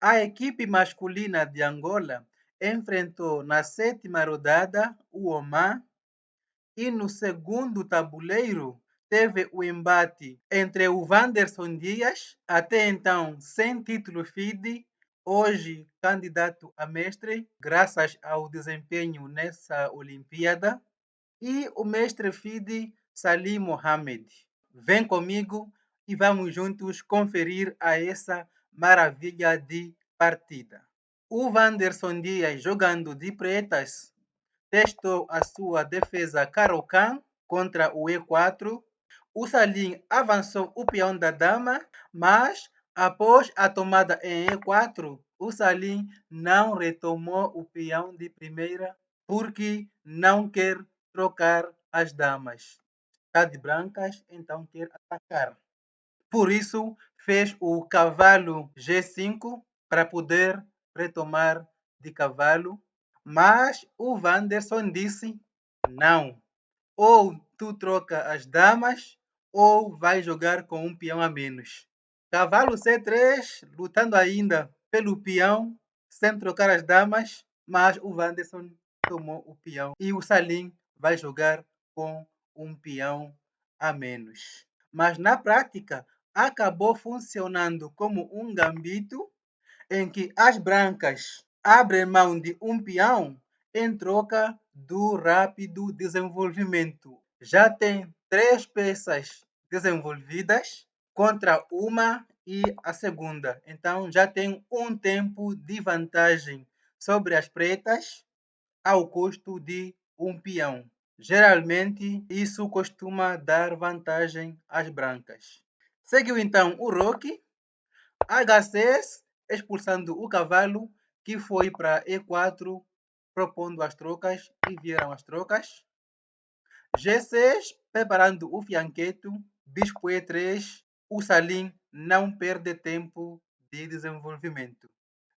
A equipe masculina de Angola enfrentou na sétima rodada o Oman e no segundo tabuleiro teve o embate entre o Wanderson Dias, até então sem título FIDE, hoje candidato a mestre, graças ao desempenho nessa Olimpíada, e o mestre FIDE Salim Mohamed. Vem comigo e vamos juntos conferir a essa maravilha de partida. O Wanderson Dias, jogando de pretas, testou a sua defesa Caro-Kann contra o E4. O Salim avançou o peão da dama, mas após a tomada em E4, o Salim não retomou o peão de primeira porque não quer trocar as damas. Está de brancas, então quer atacar. Por isso, fez o cavalo G5 para poder retomar de cavalo, mas o Wanderson disse não. Ou tu troca as damas, ou vai jogar com um peão a menos. Cavalo C3, lutando ainda pelo peão, sem trocar as damas, mas o Wanderson tomou o peão e o Salim vai jogar com um peão a menos. Mas na prática, acabou funcionando como um gambito em que as brancas abrem mão de um peão em troca do rápido desenvolvimento. Já tem 3 peças desenvolvidas contra uma e a segunda. Então já tem um tempo de vantagem sobre as pretas ao custo de um peão. Geralmente, isso costuma dar vantagem às brancas. Seguiu então o roque, H6, expulsando o cavalo, que foi para E4, propondo as trocas, e vieram as trocas. G6, preparando o fianqueto, bispo E3, o Salim não perde tempo de desenvolvimento.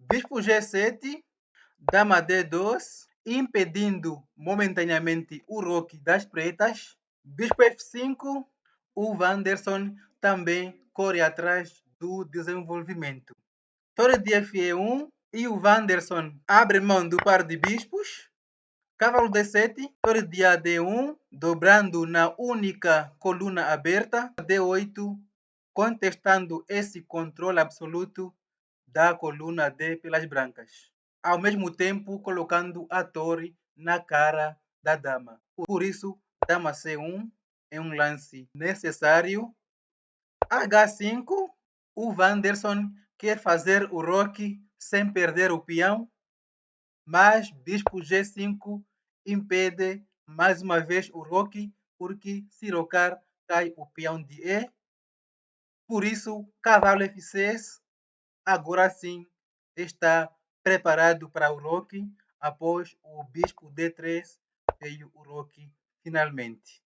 Bispo G7, dama D2, impedindo momentaneamente o roque das pretas. Bispo F5, o Wanderson também corre atrás do desenvolvimento. Torre de Fe1 e o Wanderson abre mão do par de bispos. Cavalo D7, torre de AD1, dobrando na única coluna aberta. D8, contestando esse controle absoluto da coluna D pelas brancas. Ao mesmo tempo, colocando a torre na cara da dama. Por isso, dama C1 é um lance necessário. H5, o Wanderson quer fazer o roque sem perder o peão, mas bispo G5 impede mais uma vez o roque, porque se rocar cai o peão de E. Por isso, cavalo F6 agora sim está preparado para o roque. Após o bispo D3 veio o roque finalmente.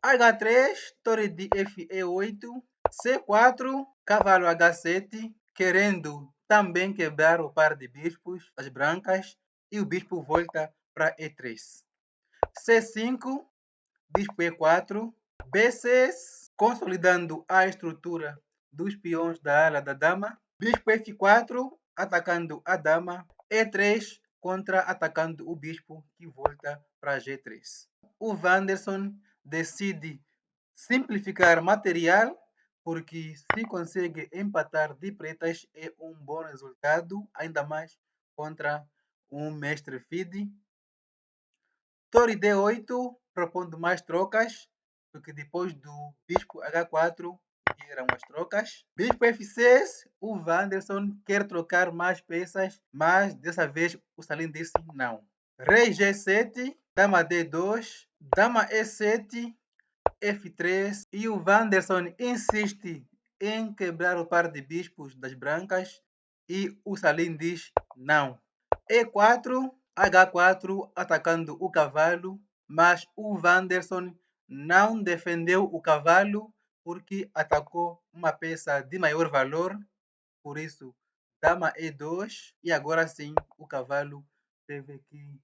H3, torre de Fe8, C4, cavalo H7, querendo também quebrar o par de bispos, as brancas, e o bispo volta para E3. C5, bispo E4, B6, consolidando a estrutura dos peões da ala da dama, bispo F4, atacando a dama, E3, contra-atacando o bispo, que volta para G3. O Wanderson decide simplificar material, porque se consegue empatar de pretas é um bom resultado, ainda mais contra um mestre FIDE. Torre D8, propondo mais trocas, porque depois do bispo H4 vieram as trocas. Bispo F6, o Wanderson quer trocar mais peças, mas dessa vez o Salim disse não. Rei G7, dama D2, dama E7, F3 e o Wanderson insiste em quebrar o par de bispos das brancas e o Salim diz não. E4, H4 atacando o cavalo, mas o Wanderson não defendeu o cavalo porque atacou uma peça de maior valor, por isso dama E2 e agora sim o cavalo teve que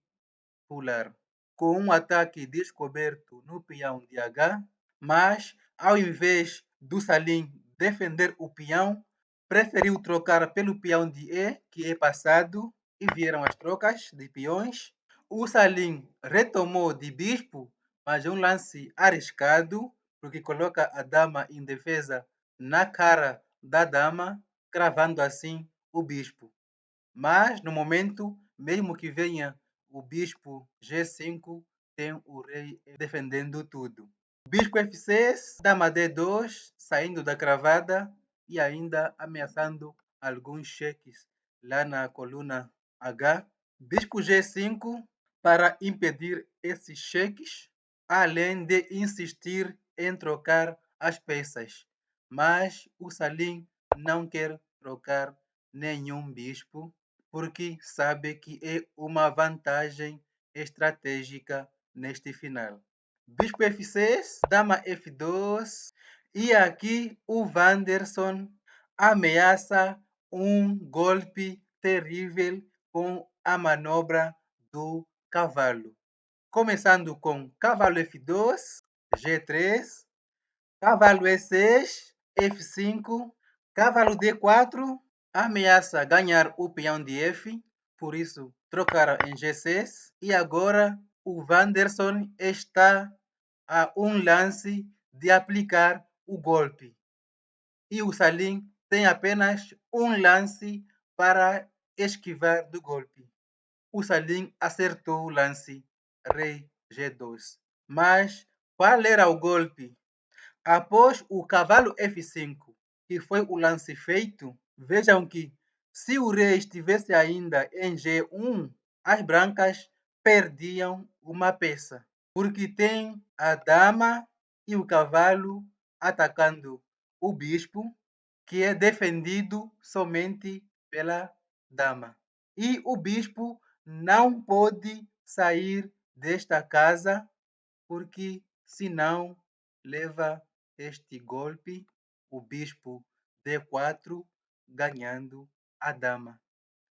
pular. Com um ataque descoberto no peão de H, mas ao invés do Salim defender o peão, preferiu trocar pelo peão de E, que é passado, e vieram as trocas de peões. O Salim retomou de bispo, mas é um lance arriscado, porque coloca a dama em defesa na cara da dama, cravando assim o bispo. Mas, no momento, mesmo que venha o bispo G5, tem o rei defendendo tudo. Bispo F6, dama D2, saindo da cravada e ainda ameaçando alguns cheques lá na coluna H. Bispo G5 para impedir esses cheques, além de insistir em trocar as peças. Mas o Salim não quer trocar nenhum bispo porque sabe que é uma vantagem estratégica neste final. Bispo F6, dama F2, e aqui o Wanderson ameaça um golpe terrível com a manobra do cavalo. Começando com cavalo F2, G3, cavalo E6, F5, cavalo D4, ameaça ganhar o peão de F, por isso trocaram em G6. E agora o Wanderson está a um lance de aplicar o golpe. E o Salim tem apenas um lance para esquivar do golpe. O Salim acertou o lance rei G2. Mas qual era o golpe? Após o cavalo F5, que foi o lance feito, vejam que se o rei estivesse ainda em G1, as brancas perdiam uma peça, porque tem a dama e o cavalo atacando o bispo, que é defendido somente pela dama. E o bispo não pode sair desta casa, porque senão leva este golpe, o bispo D4, ganhando a dama.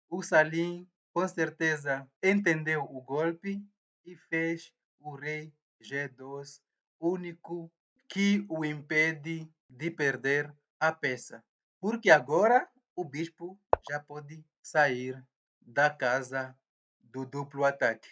O Salim, com certeza, entendeu o golpe e fez o rei G2, único que o impede de perder a peça. Porque agora o bispo já pode sair da casa do duplo ataque.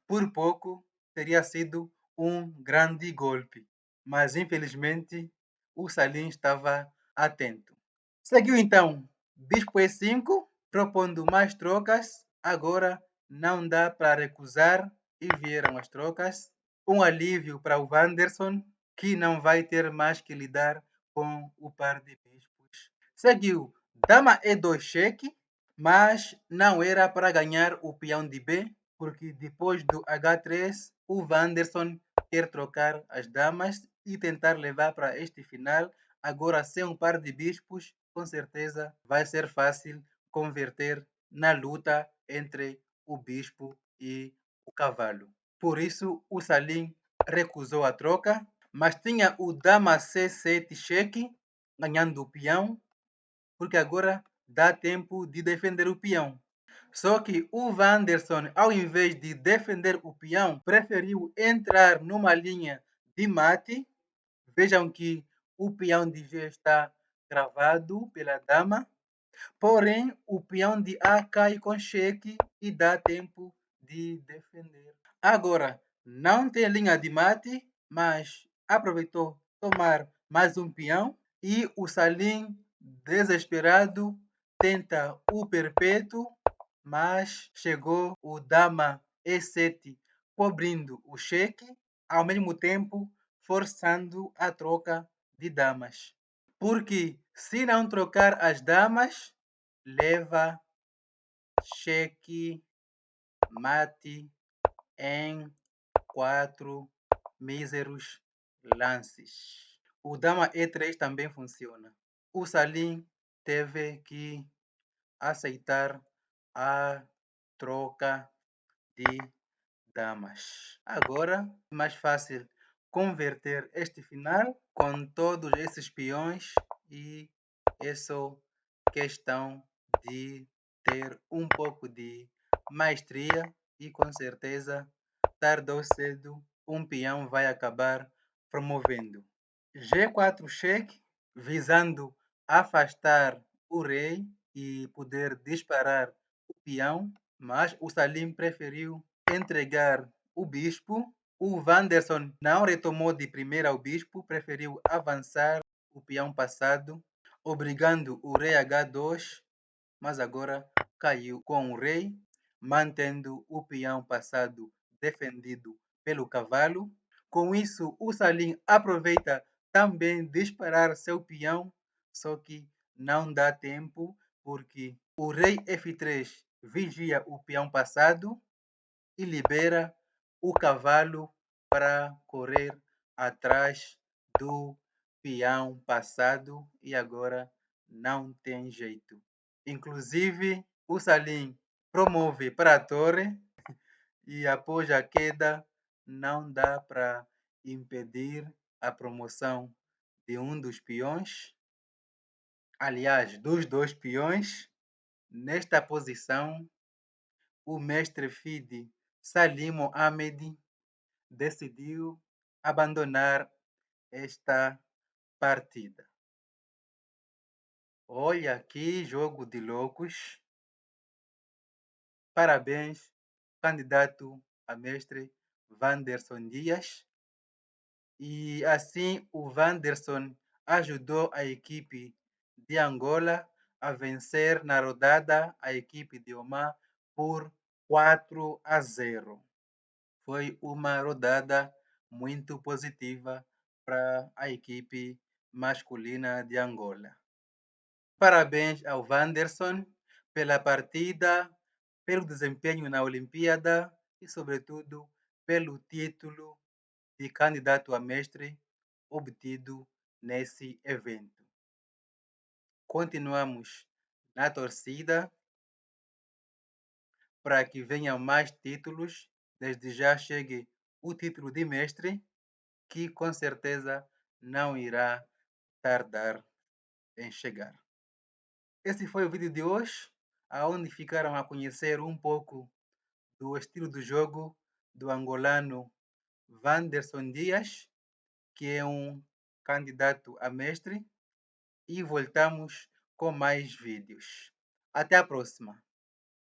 Por pouco teria sido um grande golpe, mas infelizmente o Salim estava atento. Seguiu então bispo E5, propondo mais trocas. Agora não dá para recusar e vieram as trocas. Um alívio para o Wanderson, que não vai ter mais que lidar com o par de bispos. Seguiu dama E2 cheque, mas não era para ganhar o peão de B, porque depois do H3 o Wanderson quer trocar as damas e tentar levar para este final. Agora, sem um par de bispos, com certeza vai ser fácil converter na luta entre o bispo e o cavalo. Por isso, o Salim recusou a troca, mas tinha o dama C7 cheque, ganhando o peão, porque agora dá tempo de defender o peão. Só que o Wanderson, ao invés de defender o peão, preferiu entrar numa linha de mate. Vejam que o peão de G está travado pela dama, porém o peão de A cai com cheque e dá tempo de defender. Agora, não tem linha de mate, mas aproveitou tomar mais um peão e o Salim, desesperado, tenta o perpétuo, mas chegou o dama E7 cobrindo o cheque, ao mesmo tempo forçando a troca de damas. Porque se não trocar as damas, leva cheque mate em 4 míseros lances. O dama E3 também funciona. O Salim teve que aceitar a troca de damas. Agora é mais fácil converter este final com todos esses peões e é só questão de ter um pouco de maestria e com certeza tarde ou cedo um peão vai acabar promovendo. G4 cheque, visando afastar o rei e poder disparar o peão, mas o Salim preferiu entregar o bispo. O Wanderson não retomou de primeira o bispo, preferiu avançar o peão passado, obrigando o rei H2, mas agora caiu com o rei, mantendo o peão passado defendido pelo cavalo. Com isso, o Salim aproveita também disparar seu peão, só que não dá tempo, porque o rei F3 vigia o peão passado e libera o cavalo para correr atrás do peão passado e agora não tem jeito. Inclusive, o Salim promove para a torre e após a queda não dá para impedir a promoção de um dos peões, aliás, dos dois peões. Nesta posição, o mestre FIDE Salim Mohamed decidiu abandonar esta partida. Olha que jogo de loucos! Parabéns, candidato a mestre Wanderson Dias. E assim o Wanderson ajudou a equipe de Angola a vencer na rodada a equipe de Oman por 4-0. Foi uma rodada muito positiva para a equipe masculina de Angola. Parabéns ao Wanderson pela partida, pelo desempenho na Olimpíada e, sobretudo, pelo título de candidato a mestre obtido nesse evento. Continuamos na torcida para que venham mais títulos. Desde já chegue o título de mestre, que com certeza não irá tardar em chegar. Esse foi o vídeo de hoje, onde ficaram a conhecer um pouco do estilo do jogo do angolano Wanderson Dias, que é um candidato a mestre, e voltamos com mais vídeos. Até a próxima!